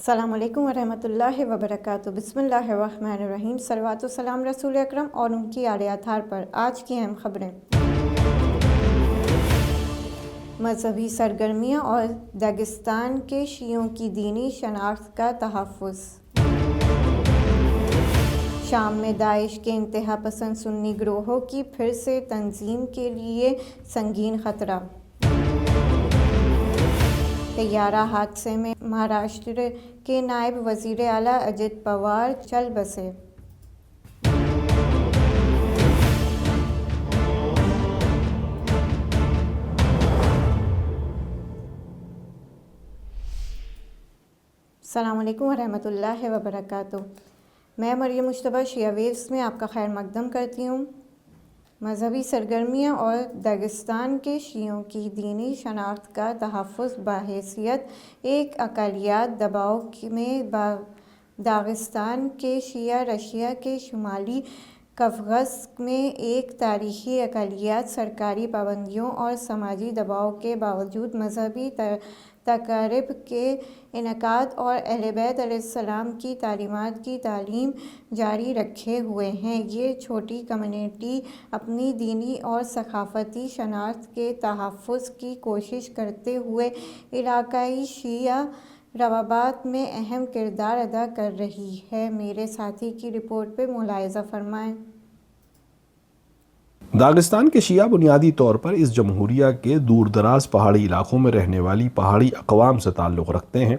السلام علیکم ورحمۃ اللہ وبرکاتہ۔ بسم اللہ الرحمن الرحیم۔ صلوات و سلام رسول اکرم اور ان کی آل اطہار پر۔ آج کی اہم خبریں: مذہبی سرگرمیاں اور داغستان کے شیعوں کی دینی شناخت کا تحفظ۔ شام میں داعش کے انتہا پسند سنی گروہوں کی پھر سے تنظیم کے لیے سنگین خطرہ۔ طیارہ حادثے میں مہاراشٹر کے نائب وزیر اعلیٰ اجیت پوار چل بسے۔ السلام علیکم ورحمۃ اللہ وبرکاتہ۔ میں مریم مشتبہ شیعہ ویوز میں آپ کا خیر مقدم کرتی ہوں۔ مذہبی سرگرمیاں اور داغستان کے شیعوں کی دینی شناخت کا تحفظ بحیثیت ایک اقلیت دباؤ میں داغستان کے شیعہ رشیا کے شمالی قفقاز میں ایک تاریخی اقلیت سرکاری پابندیوں اور سماجی دباؤ کے باوجود مذہبی تقاریب کے انعقاد اور اہل بیت علیہ السلام کی تعلیمات کی تعلیم جاری رکھے ہوئے ہے۔ یہ چھوٹی کمیونٹی اپنی دینی اور ثقافتی شناخت کے تحفظ کی کوشش کرتے ہوئے علاقائی شیعہ روابط میں اہم کردار ادا کر رہی ہے۔ میرے ساتھی کی رپورٹ پہ ملاحظہ فرمائیں۔ داغستان کے شیعہ بنیادی طور پر اس جمہوریہ کے دور دراز پہاڑی علاقوں میں رہنے والی پہاڑی اقوام سے تعلق رکھتے ہیں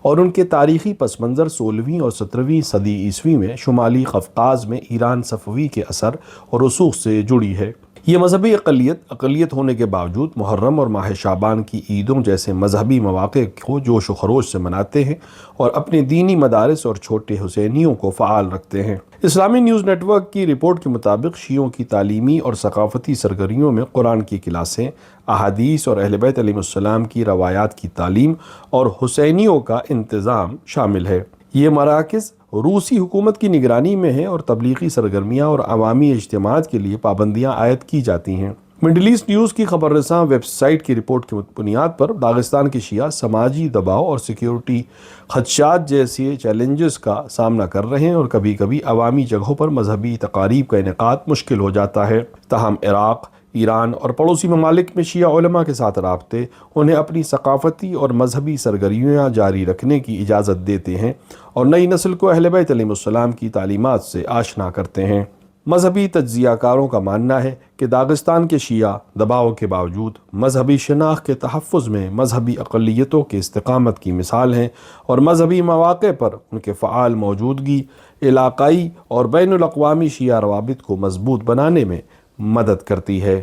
اور ان کے تاریخی پس منظر 16ویں اور 17ویں صدی عیسوی میں شمالی قفقاز میں ایران صفوی کے اثر اور رسوخ سے جڑی ہے۔ یہ مذہبی اقلیت ہونے کے باوجود محرم اور ماہ شعبان کی عیدوں جیسے مذہبی مواقع کو جوش و خروش سے مناتے ہیں اور اپنے دینی مدارس اور چھوٹے حسینیوں کو فعال رکھتے ہیں۔ اسلامی نیوز نیٹ ورک کی رپورٹ کے مطابق شیعوں کی تعلیمی اور ثقافتی سرگرمیوں میں قرآن کی کلاسیں، احادیث اور اہل بیت علیہ السلام کی روایات کی تعلیم اور حسینیوں کا انتظام شامل ہے۔ یہ مراکز روسی حکومت کی نگرانی میں ہیں اور تبلیغی سرگرمیاں اور عوامی اجتماعات کے لیے پابندیاں عائد کی جاتی ہیں۔ مڈل ایسٹ نیوز کی خبر رساں ویب سائٹ کی رپورٹ کی بنیاد پر داغستان کے شیعہ سماجی دباؤ اور سیکیورٹی خدشات جیسے چیلنجز کا سامنا کر رہے ہیں اور کبھی کبھی عوامی جگہوں پر مذہبی تقاریب کا انعقاد مشکل ہو جاتا ہے۔ تاہم عراق، ایران اور پڑوسی ممالک میں شیعہ علماء کے ساتھ رابطے انہیں اپنی ثقافتی اور مذہبی سرگرمیاں جاری رکھنے کی اجازت دیتے ہیں اور نئی نسل کو اہل بیت علیہ السلام کی تعلیمات سے آشنا کرتے ہیں۔ مذہبی تجزیہ کاروں کا ماننا ہے کہ داغستان کے شیعہ دباؤ کے باوجود مذہبی شناخت کے تحفظ میں مذہبی اقلیتوں کے استقامت کی مثال ہیں اور مذہبی مواقع پر ان کے فعال موجودگی علاقائی اور بین الاقوامی شیعہ روابط کو مضبوط بنانے میں مدد کرتی ہے۔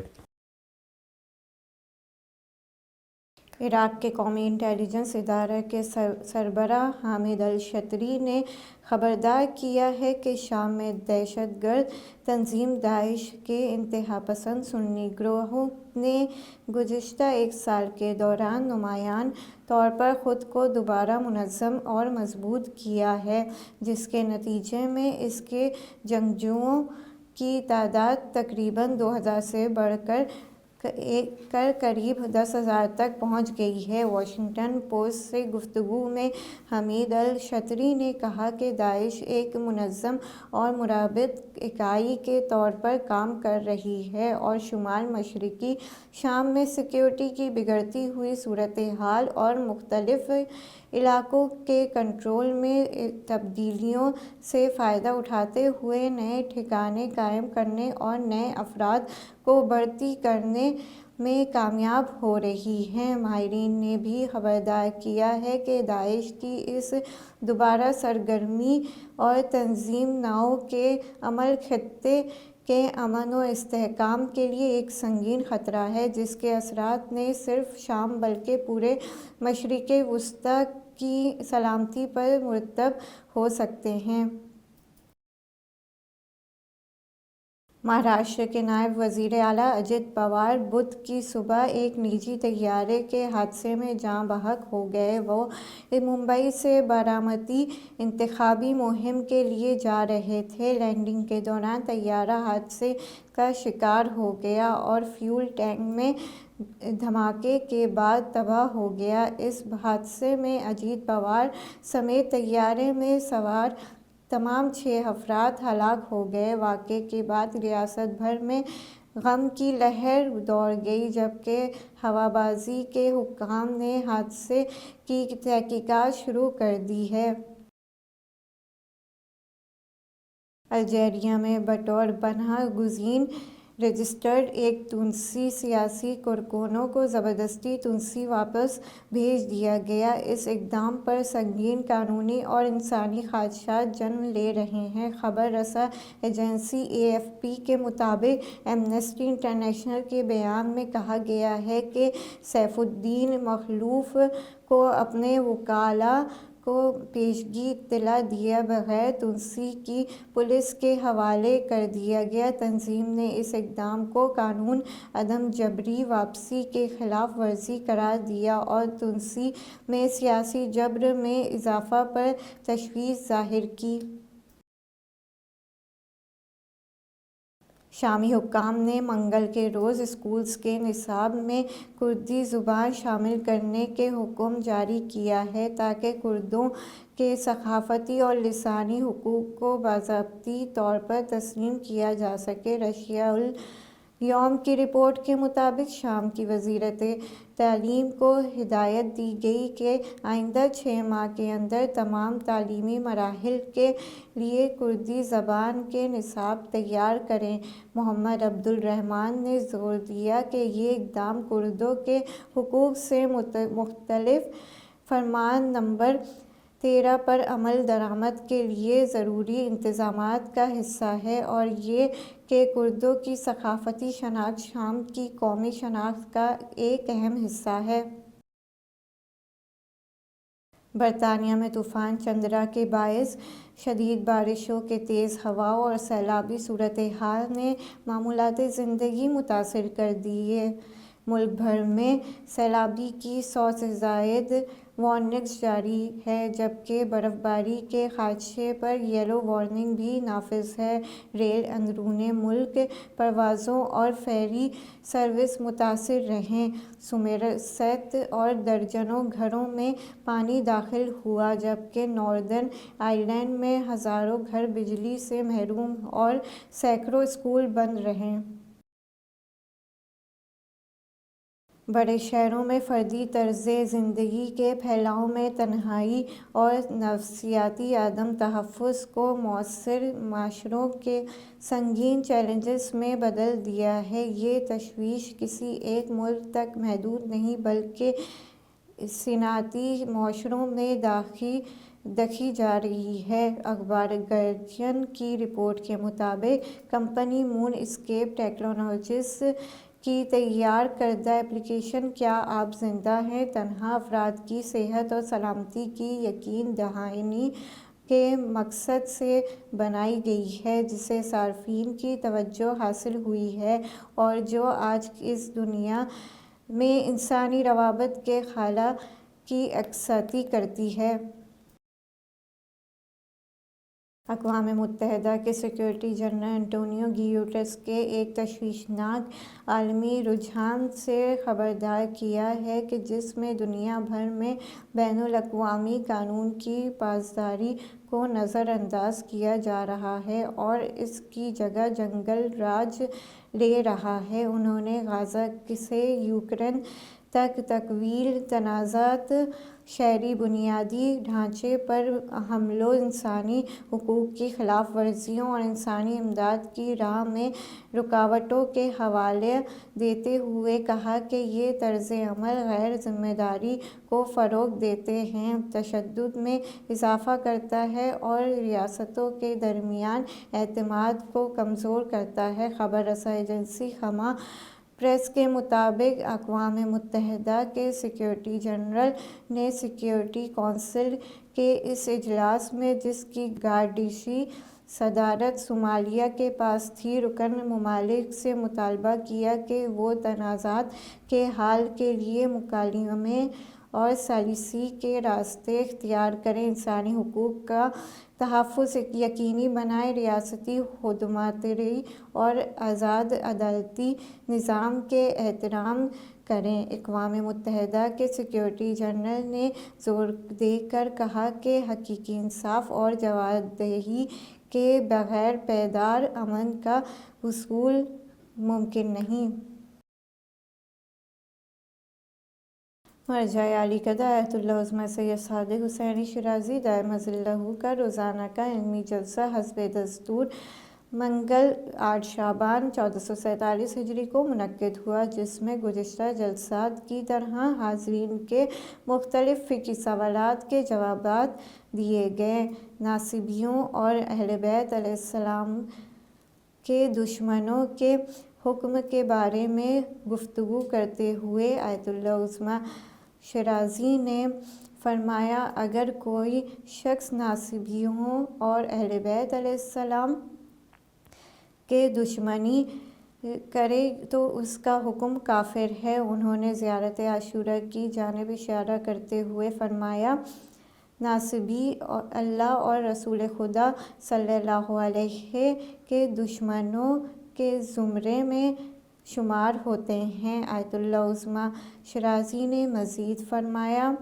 عراق کے قومی انٹیلیجنس ادارہ کے سربراہ حامد الشتری نے خبردار کیا ہے کہ شام میں دہشت گرد تنظیم داعش کے انتہا پسند سنی گروہوں نے گزشتہ ایک سال کے دوران نمایاں طور پر خود کو دوبارہ منظم اور مضبوط کیا ہے، جس کے نتیجے میں اس کے جنگجوؤں کی تعداد تقریباً 2000 سے بڑھ کر قریب 10,000 تک پہنچ گئی ہے۔ واشنگٹن پوسٹ سے گفتگو میں حامد الشتری نے کہا کہ داعش ایک منظم اور مربوط اکائی کے طور پر کام کر رہی ہے اور شمال مشرقی شام میں سیکیورٹی کی بگڑتی ہوئی صورتحال اور مختلف علاقوں کے کنٹرول میں تبدیلیوں سے فائدہ اٹھاتے ہوئے نئے ٹھکانے قائم کرنے اور نئے افراد کو بھرتی کرنے میں کامیاب ہو رہی ہے۔ ماہرین نے بھی خبردار کیا ہے کہ داعش کی اس دوبارہ سرگرمی اور تنظیم نو کے عمل خطے کے امن و استحکام کے لیے ایک سنگین خطرہ ہے، جس کے اثرات نہ صرف شام بلکہ پورے مشرق وسطیٰ کی سلامتی پر مرتب ہو سکتے ہیں۔ مہاراشٹر کے نائب وزیر اعلیٰ اجت پوار بدھ کی صبح ایک نجی طیارے کے حادثے میں جاں بحق ہو گئے۔ وہ ممبئی سے بارامتی انتخابی مہم کے لیے جا رہے تھے۔ لینڈنگ کے دوران طیارہ حادثے کا شکار ہو گیا اور فیول ٹینک میں دھماکے کے بعد تباہ ہو گیا۔ اس حادثے میں اجت پوار سمیت طیارے میں سوار تمام 6 افراد ہلاک ہو گئے۔ واقعے کے بعد ریاست بھر میں غم کی لہر دوڑ گئی، جبکہ ہوابازی کے حکام نے حادثے کی تحقیقات شروع کر دی ہے۔ الجیریا میں بطور پناہ گزین رجسٹرڈ ایک تونسی سیاسی کارکنوں کو زبردستی تونس واپس بھیج دیا گیا۔ اس اقدام پر سنگین قانونی اور انسانی خدشات جنم لے رہے ہیں۔ خبر رساں ایجنسی AFP کے مطابق ایمنسٹی انٹرنیشنل کے بیان میں کہا گیا ہے کہ سیف الدین مخلوف کو اپنے وکلاء کو پیشگی اطلاع دیے بغیر تونس کی پولیس کے حوالے کر دیا گیا۔ تنظیم نے اس اقدام کو قانون عدم جبری واپسی کی خلاف ورزی قرار دیا اور تونس میں سیاسی جبر میں اضافے پر تشویش ظاہر کی۔ شامی حکام نے منگل کے روز اسکولز کے نصاب میں کردی زبان شامل کرنے کا حکم جاری کیا ہے تاکہ کردوں کے ثقافتی اور لسانی حقوق کو باضابطہ طور پر تسلیم کیا جا سکے۔ رشیا اليوم کی رپورٹ کے مطابق شام کی وزارت تعلیم کو ہدایت دی گئی کہ آئندہ 6 ماہ کے اندر تمام تعلیمی مراحل کے لیے کردی زبان کے نصاب تیار کریں۔ محمد عبدالرحمان نے زور دیا کہ یہ اقدام کردوں کے حقوق سے متعلق فرمان نمبر 13 پر عمل درآمد کے لیے ضروری انتظامات کا حصہ ہے اور یہ کہ کردوں کی ثقافتی شناخت شام کی قومی شناخت کا ایک اہم حصہ ہے۔ برطانیہ میں طوفان چندرا کے باعث شدید بارشوں کے تیز ہواؤں اور سیلابی صورتحال نے معمولات زندگی متاثر کر دی ہے۔ ملک بھر میں سیلاب کی 100 سے زائد وارننگز جاری ہیں، جبکہ برف باری کے خدشے پر یلو وارننگ بھی نافذ ہے۔ ریل، اندرون ملک پروازوں اور فیری سروس متاثر رہیں۔ سومرسیٹ اور درجنوں گھروں میں پانی داخل ہوا، جبکہ ناردرن آئرلینڈ میں ہزاروں گھر بجلی سے محروم اور سینکڑوں اسکول بند رہے۔ بڑے شہروں میں فردی طرز زندگی کے پھیلاؤ میں تنہائی اور نفسیاتی عدم تحفظ کو معاصر معاشروں کے سنگین چیلنجز میں بدل دیا ہے۔ یہ تشویش کسی ایک ملک تک محدود نہیں بلکہ صنعتی معاشروں میں دیکھی جا رہی ہے۔ اخبار گارڈین کی رپورٹ کے مطابق کمپنی مون اسکیپ ٹیکنالوجیز کی تیار کردہ ایپلیکیشن کیا آپ زندہ ہیں؟ تنہا افراد کی صحت اور سلامتی کی یقین دہانی کے مقصد سے بنائی گئی ہے، جس سے صارفین کی توجہ حاصل ہوئی ہے اور جو آج اس دنیا میں انسانی روابط کے خلا کی عکاسی کرتی ہے۔ اقوام متحدہ کے سیکریٹری جنرل انٹونیو گیوٹرس کے ایک تشویشناک عالمی رجحان سے خبردار کیا ہے کہ جس میں دنیا بھر میں بین الاقوامی قانون کی پاسداری کو نظر انداز کیا جا رہا ہے اور اس کی جگہ جنگل راج لے رہا ہے۔ انہوں نے غزہ سے یوکرین تک طویل تنازعات، شہری بنیادی ڈھانچے پر حملوں، انسانی حقوق کی خلاف ورزیوں اور انسانی امداد کی راہ میں رکاوٹوں کا حوالہ دیتے ہوئے کہا کہ یہ طرز عمل غیر ذمہ داری کو فروغ دیتا ہے، تشدد میں اضافہ کرتا ہے اور ریاستوں کے درمیان اعتماد کو کمزور کرتا ہے۔ خبر رساں ایجنسی خامہ پریس کے مطابق اقوام متحدہ کے سیکریٹری جنرل نے سیکورٹی کونسل کے اس اجلاس میں، جس کی گارڈشی صدارت صومالیہ کے پاس تھی، رکن ممالک سے مطالبہ کیا کہ وہ تنازعات کے حل کے لیے مکالمے اور ثالثی کے راستے اختیار کریں، انسانی حقوق کا تحفظ یقینی بنائیں، ریاستی خودمختاری اور آزاد عدالتی نظام کے احترام کریں۔ اقوام متحدہ کے سیکریٹری جنرل نے زور دے کر کہا کہ حقیقی انصاف اور جوابدہی کے بغیر پائیدار امن کا حصول ممکن نہیں۔ مرجع عالی قدر آیت اللہ عظمہ سید صادق حسینی شیرازی دائمہ ظلہ کا روزانہ کا علمی جلسہ حسب دستور منگل 8 شعبان 1447 ہجری کو منعقد ہوا، جس میں گزشتہ جلسات کی طرح حاضرین کے مختلف فقہی سوالات کے جوابات دیے گئے۔ ناصبیوں اور اہل بیت علیہ السلام کے دشمنوں کے حکم کے بارے میں گفتگو کرتے ہوئے آیت اللہ عظمہ شیرازی نے فرمایا، اگر کوئی شخص ناصبیوں اور اہل بیت علیہ السلام کے دشمنی کرے تو اس کا حکم کافر ہے۔ انہوں نے زیارت عاشوراء کی جانب اشارہ کرتے ہوئے فرمایا، ناصبی اللہ اور رسول خدا صلی اللہ علیہ کے دشمنوں کے زمرے میں شمار ہوتے ہیں۔ آیت اللہ عظمہ شیرازی نے مزید فرمایا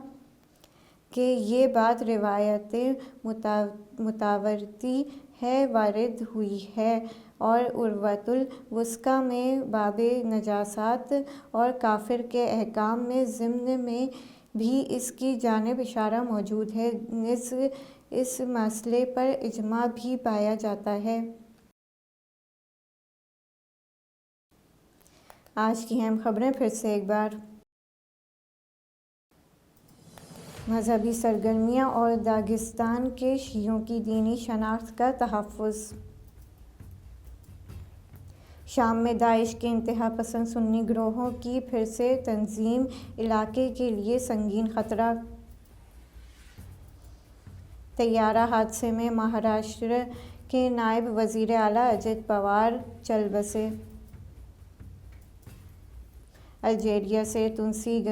کہ یہ بات روایت متواتر ہے، وارد ہوئی ہے اور عروۃ الوثقی میں باب نجاسات اور کافر کے احکام میں ضمن میں بھی اس کی جانب اشارہ موجود ہے، نیز اس مسئلے پر اجماع بھی پایا جاتا ہے۔ آج کی اہم خبریں پھر سے ایک بار۔ مذہبی سرگرمیاں اور داغستان کے شیعوں کی دینی شناخت کا تحفظ۔ شام میں داعش کے انتہا پسند سنی گروہوں کی پھر سے تنظیم، علاقے کے لیے سنگین خطرہ۔ طیارہ حادثے میں مہاراشٹر کے نائب وزیر اعلیٰ اجیت پوار چل بسے۔ الجیریا سے تونسی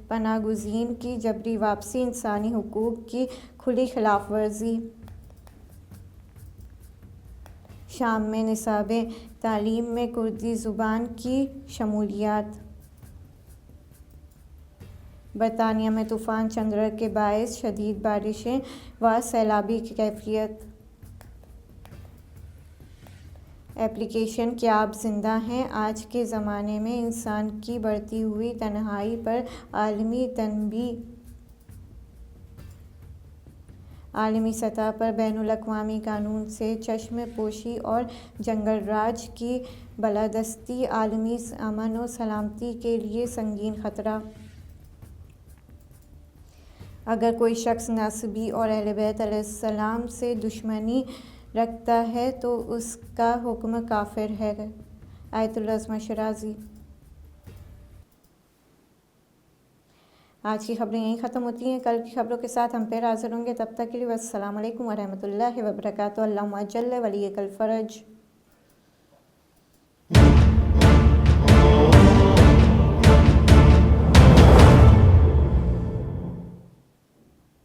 پناہ گزین کی جبری واپسی، انسانی حقوق کی کھلی خلاف ورزی۔ شام میں نصاب تعلیم میں کردی زبان کی شمولیت۔ برطانیہ میں طوفان چندر کے باعث شدید بارشیں و سیلابی کی کیفیت۔ ایپلی کیشن کیا آپ زندہ ہیں؟ آج کے زمانے میں انسان کی بڑھتی ہوئی تنہائی پر عالمی تنبیہ۔ عالمی سطح پر بین الاقوامی قانون سے چشم پوشی اور جنگل راج کی بالادستی عالمی امن و سلامتی کے لیے سنگین خطرہ۔ اگر کوئی شخص ناصبی اور اہل بیت علیہ السلام سے دشمنی رکھتا ہے تو اس کا حکم کافر ہے۔ آیت اللہ عظمہ شیرازی۔ آج کی خبریں یہیں ختم ہوتی ہیں، کل کی خبروں کے ساتھ ہم پھر حاضر ہوں گے، تب تک کے لیے السلام علیکم ورحمۃ اللہ وبرکاتہ۔ اللہم اجل ولیک الفرج۔